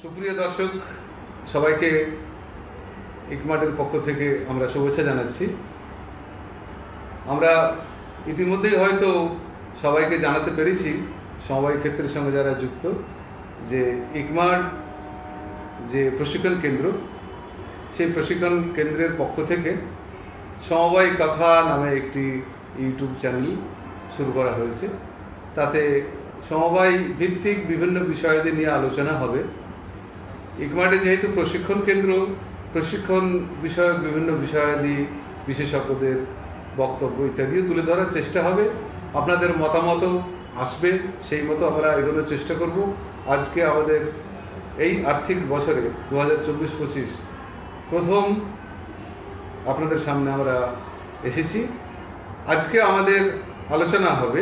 সুপ্রিয় দর্শক সবাইকে ইকমার্টের পক্ষ থেকে আমরা শুভেচ্ছা জানাচ্ছি। আমরা ইতিমধ্যেই হয়তো সবাইকে জানাতে পেরেছি, সমবায় ক্ষেত্রের সঙ্গে যারা যুক্ত, যে ইকমার্ট যে প্রশিক্ষণ কেন্দ্র, সেই প্রশিক্ষণ কেন্দ্রের পক্ষ থেকে সমবায় কথা নামে একটি ইউটিউব চ্যানেল শুরু করা হয়েছে। তাতে সমবায় ভিত্তিক বিভিন্ন বিষয়াদি নিয়ে আলোচনা হবে। ইকমার্টে যেহেতু প্রশিক্ষণ কেন্দ্র, প্রশিক্ষণ বিষয়ক বিভিন্ন বিষয়াদি, বিশেষজ্ঞদের বক্তব্য ইত্যাদিও তুলে ধরার চেষ্টা হবে। আপনাদের মতামতও আসবে, সেই মতো আমরা এগোনোর চেষ্টা করব। আজকে আমাদের এই আর্থিক বছরে 2024-25 প্রথম আপনাদের সামনে আমরা এসেছি। আজকে আমাদের আলোচনা হবে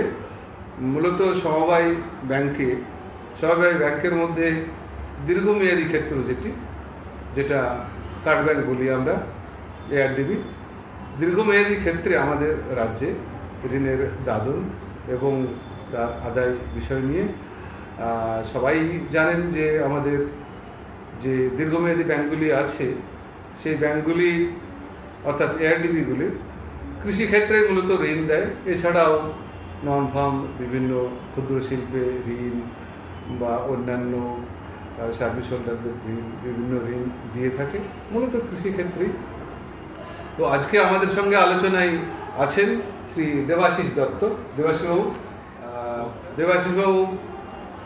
মূলত সমবায় ব্যাংকের মধ্যে দীর্ঘমেয়াদী ক্ষেত্র যেটা কার্ড ব্যাংক বলি আমরা, এআরডিবি। দীর্ঘমেয়াদী ক্ষেত্রে আমাদের রাজ্যে ঋণের দাদন এবং তার আদায় বিষয় নিয়ে সবাই জানেন যে আমাদের যে দীর্ঘমেয়াদী ব্যাংকগুলি আছে, সেই ব্যাংকগুলি অর্থাৎ এআরডিবিগুলি কৃষিক্ষেত্রে মূলত ঋণ দেয়। এছাড়াও নন ফার্ম বিভিন্ন ক্ষুদ্র শিল্পে ঋণ বা অন্যান্য সার্ভিস হোল্ডারদের ঋণ, বিভিন্ন ঋণ দিয়ে থাকে মূলত কৃষিক্ষেত্রেই। তো আজকে আমাদের সঙ্গে আলোচনায় আছেন শ্রী দেবাশিস দত্ত। দেবাশিসবাবু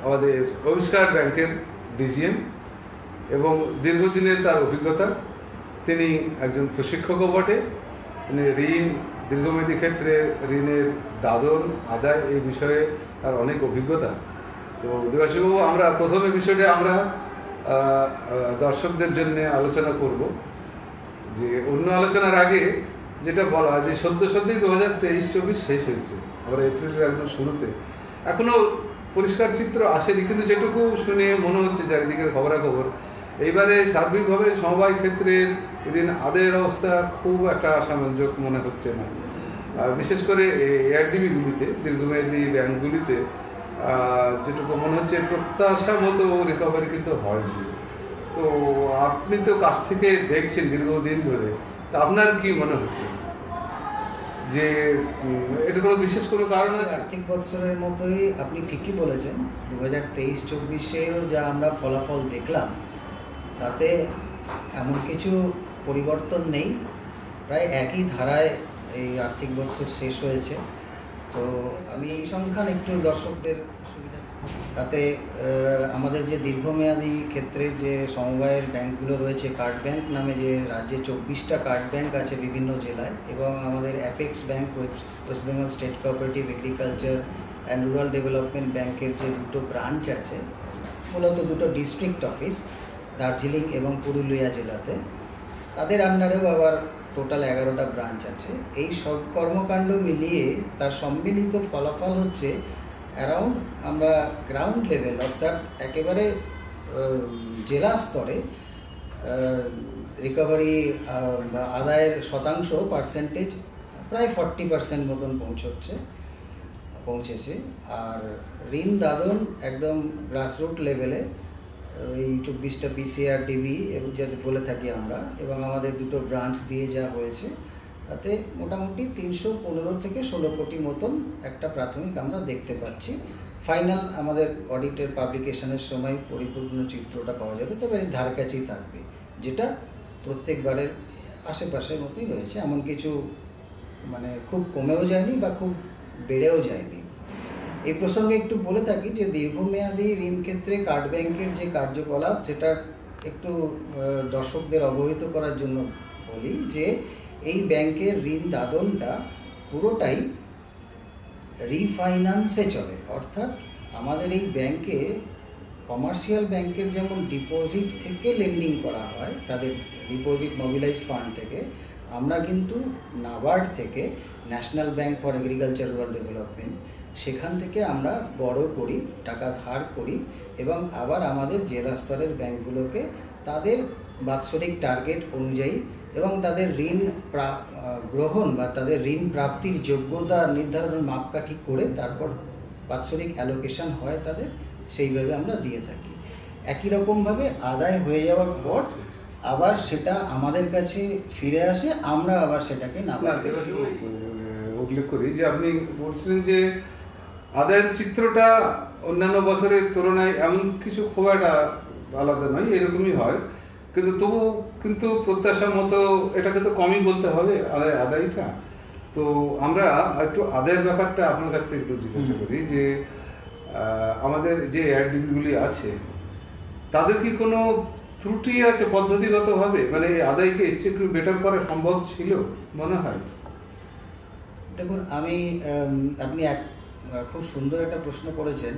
আমাদের আবিষ্কার ব্যাংকের ডিজিএম এবং দীর্ঘদিনের তার অভিজ্ঞতা। তিনি একজন প্রশিক্ষকও বটে। তিনি দীর্ঘমেয়াদী ক্ষেত্রে ঋণের দাদন আদায় এই বিষয়ে তার অনেক অভিজ্ঞতা। তো দেবাশিসবাবু, আমরা প্রথমে বিষয়টা আমরা দর্শকদের জন্য আলোচনা করব যে অন্য আলোচনার আগে যেটা বলা যে সদ্যই 2023-24 শেষ হয়েছে, আমরা এপ্রিলের একদম শুরুতে। এখনও পরিষ্কার চিত্র আসেনি, কিন্তু যেটুকু শুনে মনে হচ্ছে চারিদিকের খবরাখবর, এইবারে সার্বিকভাবে সমবায় ক্ষেত্রের ঋণ আদায়ের অবস্থা খুব একটা আশাব্যঞ্জক মনে হচ্ছে না। বিশেষ করে এআরডিবিগুলিতে, দীর্ঘমেয়াদী ব্যাংকগুলিতে যেটুকু মনে হচ্ছে প্রত্যাশা মতো রিকভারি কিন্তু হয়নি। তো আপনি তো কাছ থেকে দেখছেন দীর্ঘদিন ধরে, তা আপনার কি মনে হচ্ছে যে এটা কোনো বিশেষ কোনো কারণ আছে? আর্থিক বৎসরের মতোই আপনি ঠিকই বলেছেন। 2023-24-এর যা আমরা ফলাফল দেখলাম, তাতে এমন কিছু পরিবর্তন নেই, প্রায় একই ধারায় এই আর্থিক বৎসর শেষ হয়েছে। তো আমি এই সংখ্যান একটু দর্শকদের সুবিধা, তাতে আমাদের যে দীর্ঘমেয়াদী ক্ষেত্রে যে সমবায়ের ব্যাংকগুলো রয়েছে, কার্ড ব্যাংক নামে যে রাজ্যে 24টা কার্ড ব্যাংক আছে বিভিন্ন জেলায়, এবং আমাদের apex bank, West Bengal state cooperative agriculture and rural development ব্যাংকের যে দুটো ব্রাঞ্চ আছে, মূলত দুটো ডিস্ট্রিক্ট অফিস দার্জিলিং এবং পুরুলিয়া জেলাতে, তাদের আন্ডারেও আবার টোটাল 11টা ব্রাঞ্চ আছে। এই সব কর্মকাণ্ড মিলিয়ে তার সম্মিলিত ফলাফল হচ্ছে অ্যারাউন্ড আমরা গ্রাউন্ড লেভেল, অর্থাৎ একেবারে জেলা স্তরে রিকভারি বা আদায়ের শতাংশ পার্সেন্টেজ প্রায় 40% মতন পৌঁছেছে। আর ঋণ দাদন একদম গ্রাসরুট লেভেলে এই 24টা পিসিআরডিবি এবং যাতে বলে থাকি আমরা, এবং আমাদের দুটো ব্রাঞ্চ দিয়ে যা হয়েছে, তাতে মোটামুটি 315 থেকে 16 কোটি মতন একটা প্রাথমিক আমরা দেখতে পাচ্ছি। ফাইনাল আমাদের অডিটের পাবলিকেশনের সময় পরিপূর্ণ চিত্রটা পাওয়া যাবে, তবে এর ধারকাছেই থাকবে, যেটা প্রত্যেকবারের আশেপাশের মতোই রয়েছে। এমন কিছু মানে খুব কমেও যায়নি বা খুব বেড়েও যায়নি। এই প্রসঙ্গে একটু বলে থাকি যে দীর্ঘমেয়াদী ঋণ ক্ষেত্রে কার্ড ব্যাংকের যে কার্যকলাপ, যেটা একটু দর্শকদের অবহিত করার জন্য বলি যে এই ব্যাংকের ঋণ দাদনটা পুরোটাই রিফাইন্যান্সে চলে। অর্থাৎ আমাদের এই ব্যাংকে কমার্শিয়াল ব্যাংকের যেমন ডিপোজিট থেকে লেন্ডিং করা হয়, তাদের ডিপোজিট মোবিলাইজড ফান্ড থেকে, আমরা কিন্তু নাবার্ড থেকে, national bank for agriculture rural development, সেখান থেকে আমরা বড় করি, টাকা ধার করি, এবং আবার আমাদের জেলা স্তরের ব্যাংকগুলোকে তাদের বাৎসরিক টার্গেট অনুযায়ী এবং তাদের ঋণ গ্রহণ বা তাদের ঋণ প্রাপ্তির যোগ্যতা নির্ধারণ মাপকাঠি করে তারপর বাৎসরিক অ্যালোকেশন হয় তাদের, সেইভাবে আমরা দিয়ে থাকি। একই রকমভাবে আদায় হয়ে যাওয়ার পর আবার সেটা আমাদের কাছে ফিরে আসে, আমরা আবার সেটাকে উল্লেখ করি যে আপনি বলছিলেন যে আদায়ের চিত্রটা অন্যান্য বছরের তুলনায় এমন কিছু খুব একটা আলাদা নয়, এরকমই হয়, কিন্তু তবু কিন্তু প্রত্যাশা মতো এটাকে তো কমই বলতে হবে আদায়টা। তো আমরা একটু আদায়ের ব্যাপারটা আপনার কাছ থেকে একটু জিজ্ঞাসা করি যে আমাদের যে এআরডিবিগুলি আছে তাদের কি কোনো ত্রুটি আছে পদ্ধতিগতভাবে, মানে আদায়কে ইচ্ছে একটু বেটার করা সম্ভব ছিল মনে হয়? দেখুন, আপনি খুব সুন্দর একটা প্রশ্ন করেছেন।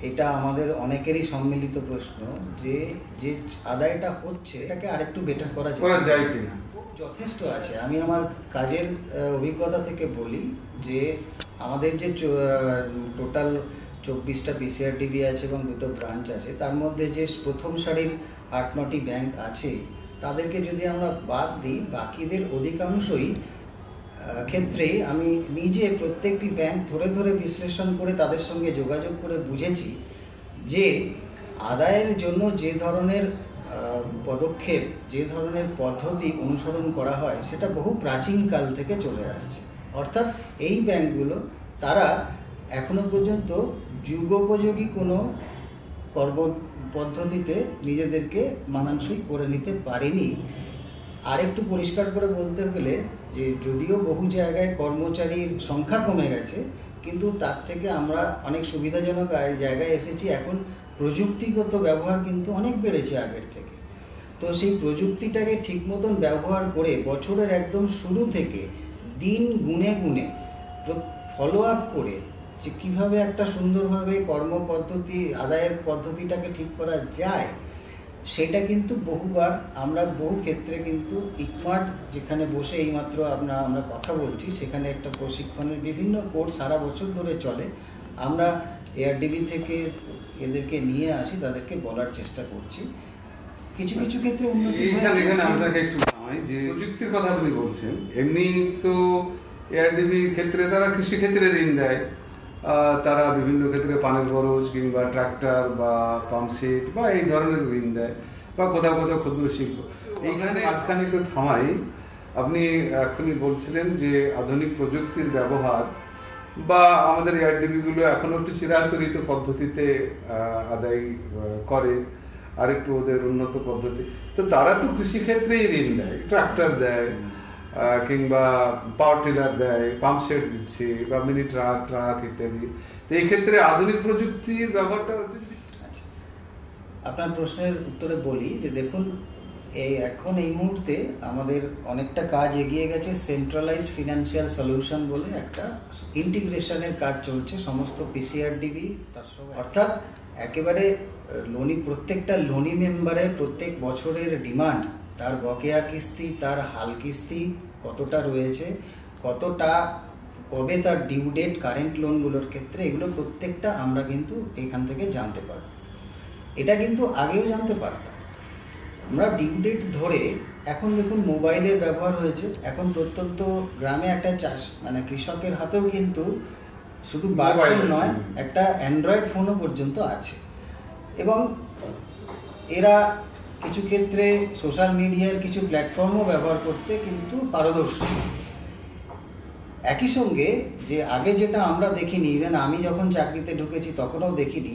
এটা আমাদের অনেকেরই সম্মিলিত প্রশ্ন যে যে আদায়টা হচ্ছে এটাকে আরেকটু বেটার করা যায় কিনা। যথেষ্ট আছে। আমি আমার কাজের অভিজ্ঞতা থেকে বলি যে আমাদের যে টোটাল 24টা পিসিআরডিবি আছে এবং 2টো ব্রাঞ্চ আছে, তার মধ্যে যে প্রথম সারির 8-9টি ব্যাংক আছে তাদেরকে যদি আমরা বাদ দিই, বাকিদের অধিকাংশই ক্ষেত্রে আমি নিজে প্রত্যেকটি ব্যাংক ধরে ধরে বিশ্লেষণ করে তাদের সঙ্গে যোগাযোগ করে বুঝেছি যে আদায়ের জন্য যে ধরনের পদক্ষেপ, যে ধরনের পদ্ধতি অনুসরণ করা হয় সেটা বহু প্রাচীনকাল থেকে চলে আসছে। অর্থাৎ এই ব্যাংকগুলো তারা এখনো পর্যন্ত যুগোপযোগী কোনো কর্ম পদ্ধতিতে নিজেদেরকে মানানসই করে নিতে পারেনি। আরেকটু পরিষ্কার করে বলতে গেলে যে যদিও বহু জায়গায় কর্মচারীর সংখ্যা কমে গেছে, কিন্তু তার থেকে আমরা অনেক সুবিধাজনক জায়গায় এসেছি। এখন প্রযুক্তিগত ব্যবহার কিন্তু অনেক বেড়েছে আগের থেকে। তো সেই প্রযুক্তিটাকে ঠিক মতন ব্যবহার করে বছরের একদম শুরু থেকে দিন গুনে গুনে ফলো আপ করে যে কীভাবে একটা সুন্দরভাবে কর্মপদ্ধতি আদায়ের পদ্ধতিটাকে ঠিক করা যায়, সেটা কিন্তু বহুবার আমরা বহু ক্ষেত্রে কিন্তু ইকমার্ট যেখানে বসে এইমাত্র আমরা কথা বলছি সেখানে একটা প্রশিক্ষণের বিভিন্ন কোর্স সারা বছর ধরে চলে। আমরা এআরডিবি থেকে এদেরকে নিয়ে আসি, তাদেরকে বলার চেষ্টা করছি। কিছু কিছু ক্ষেত্রে উন্নতি এখানে আপনাকে একটু জানাই যে প্রযুক্তির কথা আপনি বলছেন, এমনি তো এআরডিবি ক্ষেত্রে তারা কৃষিক্ষেত্রে ঋণ দেয়, তারা বিভিন্ন ক্ষেত্রে পানের বরজ কিংবা ট্রাক্টর বা পাম্পসেট বা এই ধরনের ঋণ দেয়, বা কোথাও কোথাও ক্ষুদ্র শিল্প। এইখানে আজকাল একটু থামাই, আপনি এখনই বলছিলেন যে আধুনিক প্রযুক্তির ব্যবহার বা আমাদের এআরডিবিগুলো এখনো একটু চিরাচরিত পদ্ধতিতে আদায় করে, আর একটু ওদের উন্নত পদ্ধতি। তো তারা তো কৃষিক্ষেত্রেই ঋণ দেয়, ট্রাক্টর দেয় কিংবা পাওয়ার টিলার দেয়, পাম্পসেট দিচ্ছে বা মিনি ট্রাক ইত্যাদি। তো এই ক্ষেত্রে আধুনিক প্রযুক্তির ব্যবহারটা। আপনার প্রশ্নের উত্তরে বলি যে দেখুন, এখন এই মুহূর্তে আমাদের অনেকটা কাজ এগিয়ে গেছে। সেন্ট্রালাইজড ফিনান্সিয়াল সলিউশন বলে একটা ইন্টিগ্রেশনের কাজ চলছে সমস্ত পিসিআরডিবি তার সঙ্গে। অর্থাৎ একেবারে প্রত্যেকটা লোনি মেম্বারের প্রত্যেক বছরের ডিমান্ড, তার বকেয়া কিস্তি, তার হাল কিস্তি কতটা রয়েছে, কতটা কবে তার ডিউ ডেট কারেন্ট লোনগুলোর ক্ষেত্রে, এগুলো প্রত্যেকটা আমরা কিন্তু এখান থেকে জানতে পারব। এটা কিন্তু আগেও জানতে পারতাম আমরা ডিউ ডেট ধরে। এখন দেখুন মোবাইলের ব্যবহার হয়েছে, এখন প্রত্যন্ত গ্রামে একটা কৃষকের হাতেও কিন্তু শুধু মোবাইল নয়, একটা অ্যান্ড্রয়েড ফোনও পর্যন্ত আছে, এবং এরা কিছু ক্ষেত্রে সোশ্যাল মিডিয়ার কিছু প্ল্যাটফর্মও ব্যবহার করতে কিন্তু পারদর্শী। একই সঙ্গে যে আগে যেটা আমরা দেখিনি, ইভেন আমি যখন চাকরিতে ঢুকেছি তখনও দেখিনি,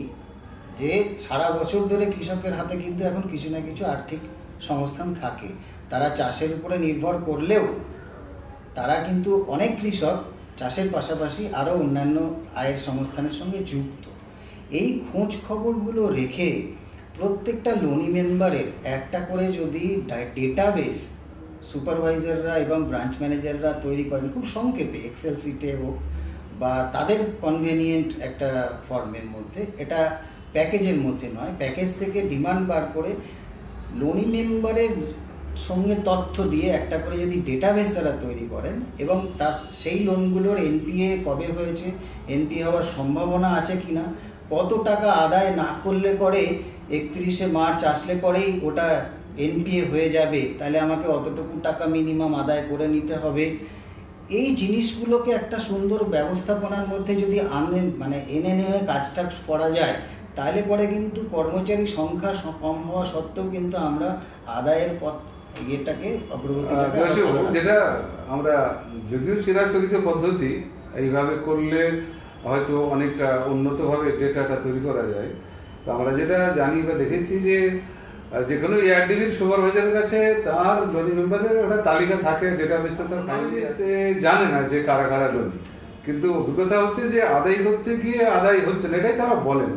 যে সারা বছর ধরে কৃষকের হাতে কিন্তু এখন কিছু না কিছু আর্থিক সংস্থান থাকে। তারা চাষের উপরে নির্ভর করলেও তারা কিন্তু অনেক কৃষক চাষের পাশাপাশি আরও অন্যান্য আয়ের সংস্থানের সঙ্গে যুক্ত। এই খোঁজ খবরগুলো রেখে প্রত্যেকটা লোনি মেম্বারের একটা করে যদি ডেটাবেস সুপারভাইজাররা এবং ব্রাঞ্চ ম্যানেজাররা তৈরি করেন, খুব সংক্ষেপে এক্সেল শিটে হোক বা তাদের কনভেনিয়েন্ট একটা ফর্মের মধ্যে, এটা প্যাকেজের মধ্যে নয়, প্যাকেজ থেকে ডিমান্ড বার করে লোনি মেম্বারের সঙ্গে তথ্য দিয়ে একটা করে যদি ডেটাবেস তারা তৈরি করেন, এবং তার সেই লোনগুলোর এনপিএ কবে হয়েছে, এনপিএ হওয়ার সম্ভাবনা আছে কিনা, কত টাকা আদায় না করলে পরে 31শে মার্চ আসলে পরেই ওটা এনপিএ হয়ে যাবে, তাহলে আমাকে অতটুকু টাকা মিনিমাম আদায় করে নিতে হবে। এই জিনিসগুলোকে একটা সুন্দর ব্যবস্থাপনার মধ্যে যদি এনে নিয়ে কাজটা করা যায়, তাহলে পরে কিন্তু কর্মচারী সংখ্যা কম হওয়া সত্ত্বেও কিন্তু আমরা আদায়ের পথ ইয়েটাকে অগ্রগতিটাকে যেটা আমরা যদিও চিরাচরিত পদ্ধতি এইভাবে করলে হয়তো অনেকটা উন্নতভাবে ডেটাটা তৈরি করা যায়। তো আমরা যেটা জানি বা দেখেছি যে কোনো এআরডিবির সুপারভাইজারের কাছে তার লোনি মেম্বারের একটা তালিকা থাকে, ডেটাবেসটা তার জানে না যে কারা কারা লোনি, কিন্তু অভিজ্ঞতা হচ্ছে যে আদায় করতে গিয়ে আদায় হচ্ছে না, এটাই তারা বলেন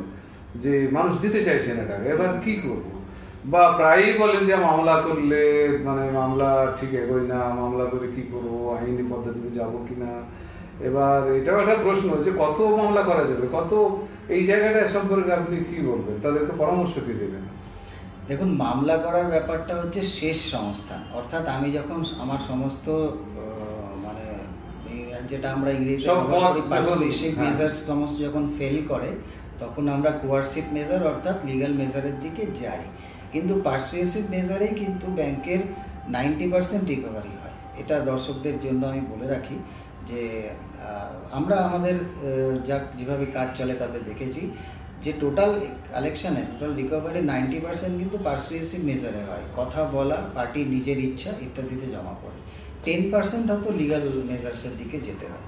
যে মানুষ দিতে চাইছেন এটাকে, এবার কি করবো, বা প্রায়ই বলেন যে মামলা করলে মানে মামলা ঠিক এগোয় না, মামলা করে কি করবো, আইনি পদ্ধতিতে যাবো কিনা। এবার এটাও একটা প্রশ্ন যে কত মামলা করা যাবে, কত এই জায়গাটা সম্পর্কে আপনি কি বলবেন, তাদেরকে পরামর্শ কি দেবেন? দেখুন, মামলা করার ব্যাপারটা হচ্ছে শেষ সংস্থান, অর্থাৎ আমি যখন আমার সমস্ত মানে যেটা আমরা ইংরেজি পারসুয়েসিভ মেজার্স সমস্ত যখন ফেল করে তখন আমরা কোয়ার্সিভ মেজার অর্থাৎ লিগ্যাল মেজারের দিকে যাই। কিন্তু পারসুয়েসিভ মেজারেই কিন্তু ব্যাংকের 90% রিকভারি হয়। এটা দর্শকদের জন্য আমি বলে রাখি যে আমরা আমাদের যেভাবে কাজ চলে তাতে দেখেছি যে টোটাল কালেকশানে টোটাল রিকভারি 90% কিন্তু পারসুয়েসিভ মেজারে হয়, কথা বলা, পার্টি নিজের ইচ্ছা ইত্যাদিতে জমা পড়ে। 10% হয়তো লিগ্যাল মেজার্সের দিকে যেতে হয়।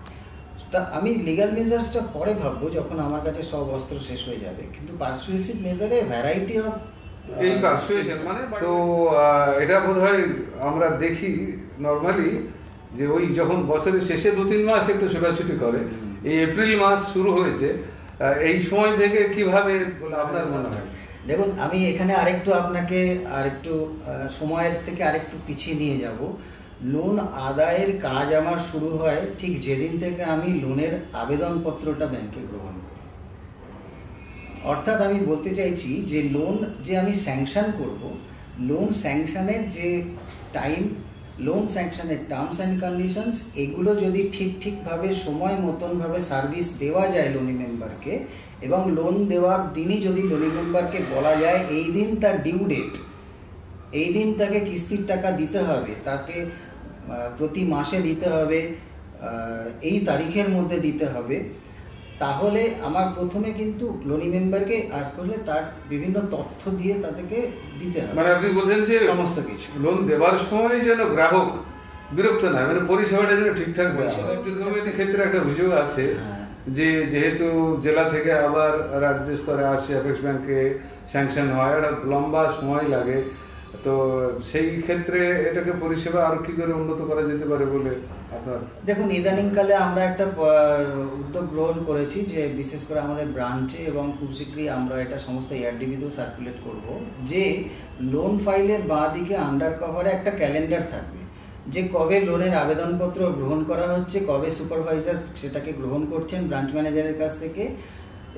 তা আমি লিগ্যাল মেজার্সটা পরে ভাববো যখন আমার কাছে সব অস্ত্র শেষ হয়ে যাবে, কিন্তু পারসুয়েসিভ মেজারে ভ্যারাইটি অফ এই পারসুয়েশন মানে তো এটা বোধহয় আমরা দেখি নর্মালি যে ওই যখন বছরের শেষে 2-3 মাস একটু ছোটাছুটি করে, এই এপ্রিল মাস শুরু হয়েছে, এই সময় থেকে কিভাবে আপনার মনে হয়? দেখুন, আমি এখানে আপনাকে আরেকটু সময়ের থেকে আরেকটু পিছিয়ে নিয়ে যাব। লোন আদায়ের কাজ আমার শুরু হয় ঠিক যেদিন থেকে আমি লোনের আবেদনপত্রটা ব্যাংকে গ্রহণ করি। অর্থাৎ আমি বলতে চাইছি যে লোন যে আমি স্যাংশন করব, লোন স্যাংশনের যে টাইম, লোন স্যাংশনের টার্মস অ্যান্ড কন্ডিশনস, এগুলো যদি ঠিকভাবে সময় মতনভাবে সার্ভিস দেওয়া যায় লোনি মেম্বারকে, এবং লোন দেওয়ার দিনই যদি লোনি মেম্বারকে বলা যায় এই দিন তার ডিউ ডেট, এই দিন তাকে কিস্তির টাকা দিতে হবে, তাকে প্রতি মাসে দিতে হবে, এই তারিখের মধ্যে দিতে হবে, তাহলে আমার প্রথমে কিন্তু লোনি মেম্বারকে আসলে তার বিভিন্ন তথ্য দিয়ে তাদেরকে দিতে হবে। মানে আপনি বলছেন যে সমস্ত কিছু লোন দেওয়ার সময় যেন গ্রাহক বিরক্ত না, মানে পরিষেবাটা যেন ঠিকঠাক দীর্ঘমেয়াদী ক্ষেত্রে একটা অভিযোগ আছে যে যেহেতু জেলা থেকে আবার রাজ্য স্তরে আসে, অ্যাপেক্স ব্যাংকে স্যাংশন হয়, একটা লম্বা সময় লাগে, তো সেই ক্ষেত্রে এটাকে পরিষেবা আরো কি করে উন্নত করা যেতে পারে বলে আপনার? দেখুন, ইদানিংকালে আমরা একটা উদ্যোগ গ্রহণ করেছি যে বিশেষ করে আমাদের ব্রাঞ্চে এবং খুব শীঘ্রই আমরা এটা সমস্ত এআরডিবিতেও সার্কুলেট করব, যে লোন ফাইলের বাঁ দিকে আন্ডার কভারে একটা ক্যালেন্ডার থাকবে যে কবে লোনের আবেদনপত্র গ্রহণ করা হচ্ছে, কবে সুপারভাইজার সেটাকে গ্রহণ করছেন ব্রাঞ্চ ম্যানেজারের কাছ থেকে,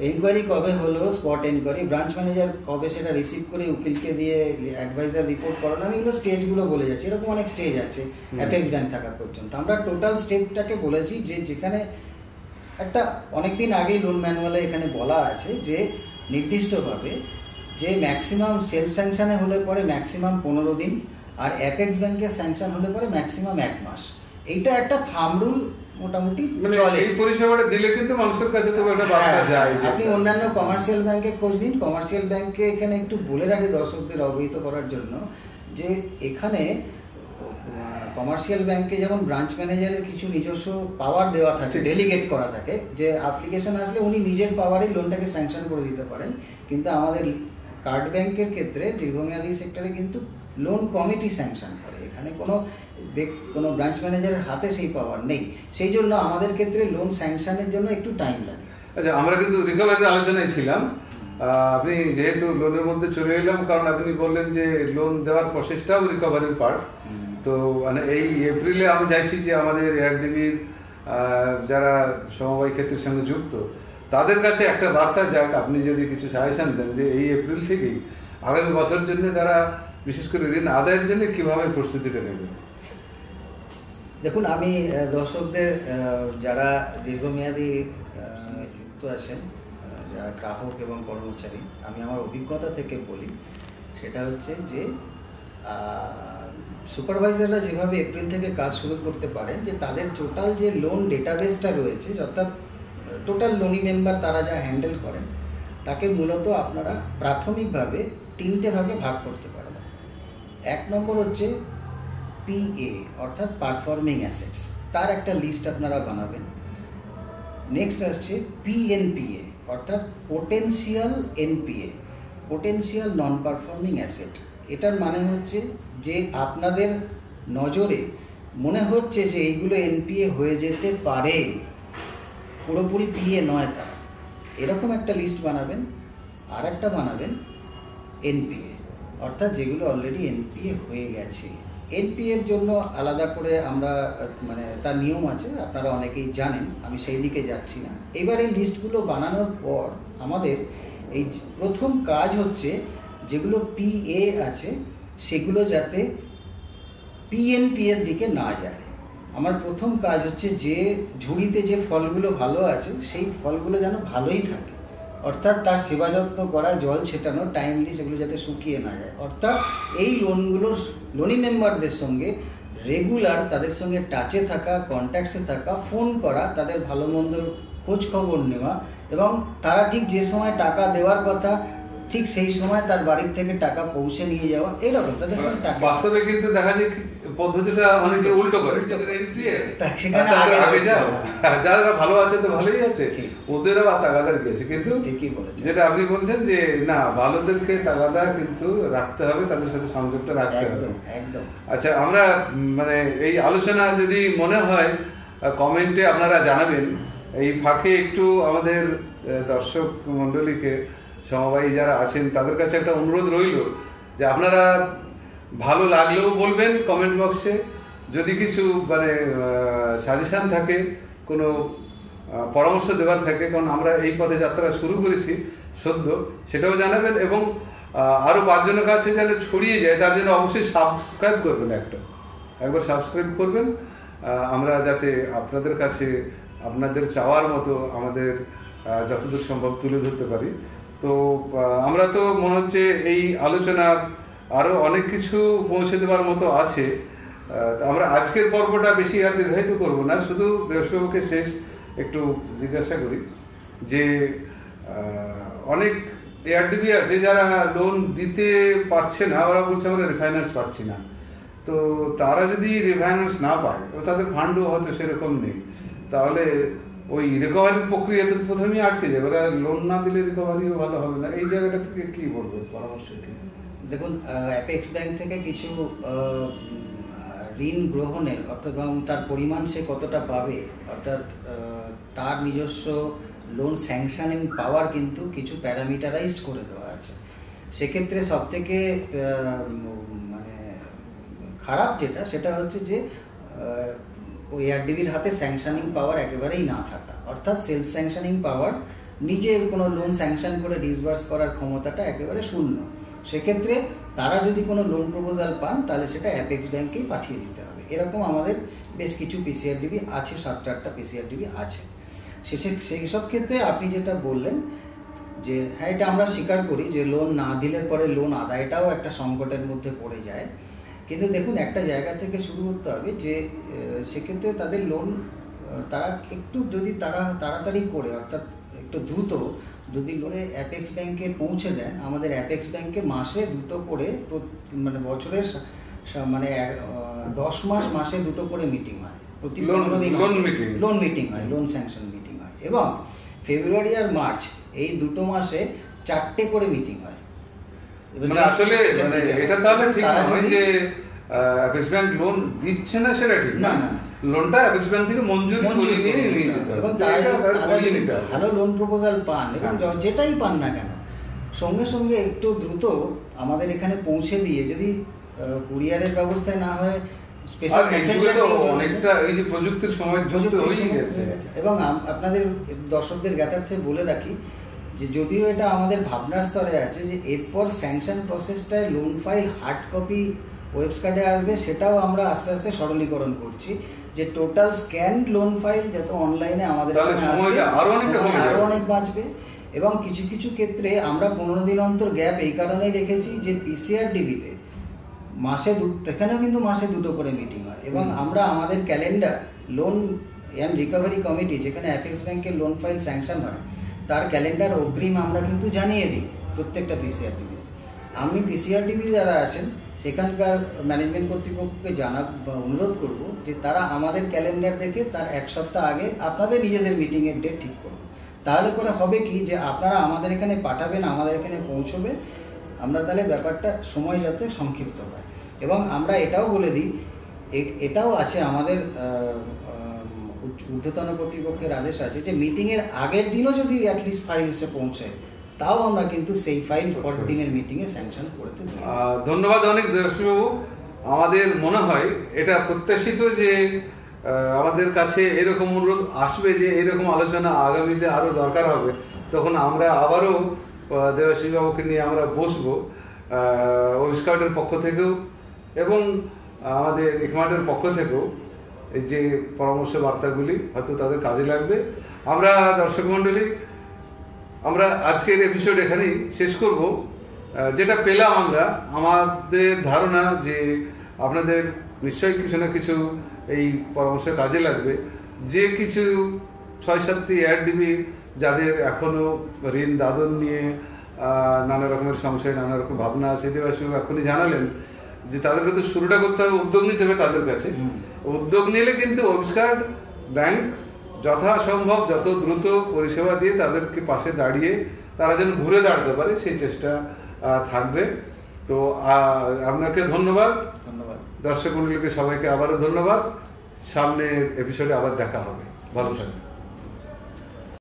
এনকোয়ারি কবে হলো, স্পট এনকোয়ারি, ব্রাঞ্চ ম্যানেজার কবে সেটা রিসিভ করে উকিলকে দিয়ে অ্যাডভাইজার রিপোর্ট করানো। আমি এগুলো স্টেজগুলো বলে যাচ্ছি, এরকম অনেক স্টেজ আছে অ্যাপেক্স ব্যাংক থাকা পর্যন্ত। আমরা টোটাল স্টেপটাকে বলেছি যে যেখানে একটা অনেকদিন আগেই লোন ম্যানুয়ালে এখানে বলা আছে যে নির্দিষ্টভাবে যে ম্যাক্সিমাম সেলফ স্যাংশনে হলে পরে ম্যাক্সিমাম 15 দিন, আর অ্যাপেক্স ব্যাংকের স্যাংশন হলে পরে ম্যাক্সিমাম 1 মাস। এইটা একটা থাম্ব রুল মোটামুটি চলে। এই পরিষেবাটা দিলে কিন্তু মানুষের কাছে তো একটা বার্তা যায়। আপনি অন্যান্য কমার্শিয়াল ব্যাংকে খোঁজ নিন। কমার্শিয়াল ব্যাংকে এখানে একটু বলে রাখি দর্শকদের অবহিত করার জন্য যে এখানে কমার্শিয়াল ব্যাংকে যেমন ব্রাঞ্চ ম্যানেজারের কিছু নিজস্ব পাওয়ার দেওয়া থাকে, ডেলিগেট করা থাকে, যে অ্যাপ্লিকেশন আসলে উনি নিজের পাওয়ারেই লোনটাকে স্যাংশন করে দিতে পারেন। কিন্তু আমাদের কার্ড ব্যাংকের ক্ষেত্রে দীর্ঘমেয়াদী সেক্টরে কিন্তু লোন কমিটি স্যাংশন করে, এখানে কোনো ব্রাঞ্চ ম্যানেজারের হাতে সেই পাওয়ার নেই। সেই জন্য আমাদের ক্ষেত্রে লোন স্যাংশনের জন্য একটু টাইম লাগে। আচ্ছা, আমরা কিন্তু রিকভারির আলোচনায় ছিলাম, আপনি যেহেতু লোনের মধ্যে চলে এলাম, কারণ আপনি বললেন যে লোন দেওয়ার প্রসেসটাও রিকভারির পার্ট। তো মানে এই এপ্রিলে আমি চাইছি যে আমাদের এআরডিবির যারা সমবায় ক্ষেত্রের সঙ্গে যুক্ত তাদের কাছে একটা বার্তা যাক, আপনি যদি কিছু সাজেশন দেন যে এই এপ্রিল থেকেই আগামী বছরের জন্য তারা বিশেষ করে ঋণ আদায়ের জন্য কিভাবে প্রস্তুতিটা নেবে। দেখুন, আমি দর্শকদের যারা দীর্ঘমেয়াদী যুক্ত আছেন, যারা গ্রাহক এবং কর্মচারী, আমি আমার অভিজ্ঞতা থেকে বলি, সেটা হচ্ছে যে সুপারভাইজাররা যেভাবে এপ্রিল থেকে কাজ শুরু করতে পারেন, যে তাদের টোটাল যে লোন ডেটাবেসটা রয়েছে, অর্থাৎ টোটাল লোনি মেম্বার তারা যা হ্যান্ডেল করেন, তাকে মূলত আপনারা প্রাথমিকভাবে 3টে ভাগে ভাগ করতে পারবেন। 1 নম্বর হচ্ছে PA অর্থাৎ পারফর্মিং অ্যাসেটস, তার একটা লিস্ট আপনারা বানাবেন। নেক্সট আসছে PNPA অর্থাৎ potential NPA, potential non performing asset. এটার মানে হচ্ছে যে আপনাদের নজরে মনে হচ্ছে যে এইগুলো NPA হয়ে যেতে পারে, পুরোপুরি PA নয় তারা, এরকম একটা লিস্ট বানাবেন। আর একটা বানাবেন NPA অর্থাৎ যেগুলো অলরেডি NPA হয়ে গেছে। NPA এর জন্য আলাদা করে আমরা মানে তার নিয়ম আছে, আপনারা অনেকেই জানেন, আমি সেই দিকে যাচ্ছি না। এবার এই লিস্টগুলো বানানোর পর আমাদের এই প্রথম কাজ হচ্ছে যেগুলো PA আছে সেগুলো যাতে PNPA এর দিকে না যায়। আমার প্রথম কাজ হচ্ছে যে ঝুড়িতে যে ফলগুলো ভালো আছে সেই ফলগুলো যেন ভালোই থাকে, অর্থাৎ তার সেবা যত্ন করা, জল ছেটানো টাইমলি, সেগুলো যাতে শুকিয়ে না যায়। অর্থাৎ এই লোনি মেম্বারদের সঙ্গে রেগুলার তাদের সঙ্গে টাচে থাকা, কন্ট্যাক্টসে থাকা, ফোন করা, তাদের ভালো মন্দ খোঁজ খবর নেওয়া, এবং তারা ঠিক যে সময় টাকা দেওয়ার কথা ঠিক সেই সময় তার বাড়ির থেকে টাকা পৌঁছে নিয়ে যাওয়া, এইরকম তাদের সঙ্গে টাকা। বাস্তবে কিন্তু দেখা যায় পদ্ধতিটা অনেকে উল্টো করে, যারা ভালো আছে তো ভালোই আছে, ওদেরও তাগাদার গেছে। কিন্তু যেটা আপনি বলছেন যে না, ভালোদেরকে তাগাদা কিন্তু রাখতে হবে, তাদের সাথে সংযোগটা রাখতে হবে। একদম। আচ্ছা, আমরা মানে এই আলোচনা যদি মনে হয় কমেন্টে আপনারা জানাবেন। এই ফাঁকে একটু আমাদের দর্শক মণ্ডলীকে, সমবায়ী যারা আছেন তাদের কাছে একটা অনুরোধ রইল যে আপনারা ভালো লাগলেও বলবেন কমেন্ট বক্সে, যদি কিছু মানে সাজেশান থাকে, কোনো পরামর্শ দেওয়ার থাকে, কারণ আমরা এই পথে যাত্রা শুরু করেছি সদ্য, সেটাও জানাবেন। এবং আরও 5 জনের কাছে যেন ছড়িয়ে যায় তার জন্য অবশ্যই সাবস্ক্রাইব করবেন, একবার সাবস্ক্রাইব করবেন, আমরা যাতে আপনাদের কাছে আপনাদের চাওয়ার মতো আমাদের যতদূর সম্ভব তুলে ধরতে পারি। তো আমরা তো মনে হচ্ছে এই আলোচনা আরও অনেক কিছু পৌঁছে দেওয়ার মতো আছে। আমরা আজকের পর্বটা বেশি আর দীর্ঘায়িত করবো না, শুধু ব্যবসায়ীকে শেষ একটু জিজ্ঞাসা করি যে অনেক ARDB আছে যারা লোন দিতে পারছে না, ওরা বলছে আমরা রিফাইন্যান্স পাচ্ছি না। তো তারা যদি রিফাইন্যান্স না পায়, ও তাদের ফান্ডও হয়তো সেরকম নেই, তাহলে ওই রিকভারির প্রক্রিয়াতে প্রথমেই আটকে যাবে, ওরা লোন না দিলে রিকভারিও ভালো হবে না। এই জায়গাটা থেকে কি বলবো, পরামর্শ কি? দেখুন, অ্যাপেক্স ব্যাংক থেকে কিছু ঋণ গ্রহণের অর্থাৎ তার পরিমাণ সে কতটা পাবে, অর্থাৎ তার নিজস্ব লোন স্যাংশনিং পাওয়ার কিন্তু কিছু প্যারামিটারাইজড করে দেওয়া আছে। সেক্ষেত্রে সবথেকে মানে খারাপ যেটা, সেটা হচ্ছে যে ওই ARDBর হাতে স্যাংশনিং পাওয়ার একেবারেই না থাকা, অর্থাৎ সেলফ স্যাংশনিং পাওয়ার, নিজের কোনো লোন স্যাংশন করে ডিসবার্স করার ক্ষমতাটা একেবারে শূন্য। সেক্ষেত্রে তারা যদি কোনো লোন প্রপোজাল পান তাহলে সেটা অ্যাপেক্স ব্যাংকেই পাঠিয়ে দিতে হবে। এরকম আমাদের বেশ কিছু PCRDB আছে, 7-8টা PCRDB আছে। সেই সব ক্ষেত্রে আপনি যেটা বললেন যে হ্যাঁ, এটা আমরা স্বীকার করি যে লোন না দিলে পরে লোন আদায়টাও একটা সংকটের মধ্যে পড়ে যায়। কিন্তু দেখুন, একটা জায়গা থেকে শুরু করতে হবে যে সেক্ষেত্রে তাদের লোন তারা একটু যদি তারা তাড়াতাড়ি করে, অর্থাৎ একটু দ্রুত যদি লোনে অ্যাপেক্স ব্যাংকে পৌঁছে দেন, আমাদের অ্যাপেক্স ব্যাংকে মাসে 2টো করে, মানে বছরের মানে 10 মাস মাসে 2টো করে মিটিং হয়, প্রতি লোন মিটিং হয়, লোন স্যাংশন মিটিং হয়। এবং ফেব্রুয়ারি আর মার্চ এই 2টো মাসে 4টে করে মিটিং হয়। আসলে মানে এটা তাহলে ঠিক নয় যে অ্যাপেক্স ব্যাংক লোন দিচ্ছে না, সেটা ঠিক না। লোনটা অ্যাপেক্স ব্যাংক থেকে মঞ্জুরি নিয়ে যেতে হবে, এবং ভালো লোন প্রপোজাল পান, এবং যেটাই পান না কেন সঙ্গে সঙ্গে একটু দ্রুত আমাদের এখানে পৌঁছে দিয়ে, যদি কুরিয়ারের ব্যবস্থায় না হয় স্পেশাল মেসেঞ্জার, অনেকটা এই যে প্রযুক্তির সময় হয়ে গেছে। এবং আপনাদের দর্শকদের জ্ঞাতার্থে বলে রাখি যে যদিও এটা আমাদের ভাবনার স্তরে আছে যে এরপর স্যাংশন প্রসেসটায় লোন ফাইল হার্ড কপি ওয়েবসাইটে আসবে, সেটাও আমরা আস্তে আস্তে সরলীকরণ করছি, যে টোটাল স্ক্যান লোন ফাইল যত অনলাইনে আমাদের আরো অনেক বাঁচবে। এবং কিছু কিছু ক্ষেত্রে আমরা 15 দিন অন্তর গ্যাপ এই কারণেই রেখেছি যে PCRDBতে মাসে এখানেও কিন্তু মাসে 2টো করে মিটিং হয়। এবং আমরা আমাদের calendar loan and recovery committee, যেখানে অ্যাপেক্স ব্যাংকের লোন ফাইল স্যাংশন হয়, তার ক্যালেন্ডার অগ্রিম আমরা কিন্তু জানিয়ে দিই প্রত্যেকটা পিসিআর টিভি। আমি পিসিআর টিভি যারা আছেন সেখানকার ম্যানেজমেন্ট কর্তৃপক্ষকে অনুরোধ করব যে তারা আমাদের ক্যালেন্ডার দেখে তার এক সপ্তাহ আগে আপনাদের নিজেদের মিটিংয়ের ডেট ঠিক করুন। তাহলে করে হবে কি যে আপনারা আমাদের এখানে পাঠাবেন, আমাদের এখানে পৌঁছবে, আমরা তাহলে ব্যাপারটা সময় যাতে সংক্ষিপ্ত হয়। এবং আমরা এটাও বলে দিই, এটাও আছে আমাদের ঊর্ধ্বতন কর্তৃপক্ষের আদেশ আছে যে মিটিংয়ের আগের দিনও যদি অ্যাটলিস্ট ফাইল এসে পৌঁছায় তাও আমরা কিন্তু সেই ফাইল পরের দিনের মিটিংয়ে স্যাংশন করতে দিই। ধন্যবাদ অনেক দেবশ্রীবাবু। আমাদের মনে হয় এটা প্রত্যাশিত যে আমাদের কাছে এরকম অনুরোধ আসবে যে এরকম আলোচনা আগামীতে আরও দরকার হবে, তখন আমরা আবারও দেবশ্রীবাবুকে নিয়ে আমরা বসবো ওয়েস্টকার্টের পক্ষ থেকেও এবং আমাদের ইকমার্টের পক্ষ থেকেও। এই যে পরামর্শ বার্তাগুলি হয়তো তাদের কাজে লাগবে। আমরা দর্শক মণ্ডলী, আমরা আজকের এপিসোড এখানেই শেষ করব। যেটা পেলাম আমরা, আমাদের ধারণা যে আপনাদের নিশ্চয়ই কিছু না কিছু এই পরামর্শ কাজে লাগবে। যে কিছু 6-7টি এআরডিবি যাদের এখনও ঋণ দাদন নিয়ে নানা রকমের সংশয়, নানা রকম ভাবনা আছে, দেবাশিবাবু এখনই জানালেন যে তাদেরকে তো শুরুটা করতে হবে, উদ্যোগ নিতে হবে তাদের কাছে। উদ্যোগ নিলে কিন্তু ওয়েস্টকার্ট ব্যাংক যথাসম্ভব যত দ্রুত পরিষেবা দিয়ে তাদেরকে পাশে দাঁড়িয়ে তারা যেন ঘুরে দাঁড়াতে পারে সেই চেষ্টা থাকবে। তো আপনাকে ধন্যবাদ। দর্শক মণ্ডলীকে সবাইকে আবারও ধন্যবাদ। সামনের এপিসোডে আবার দেখা হবে। ভালো থাকবেন।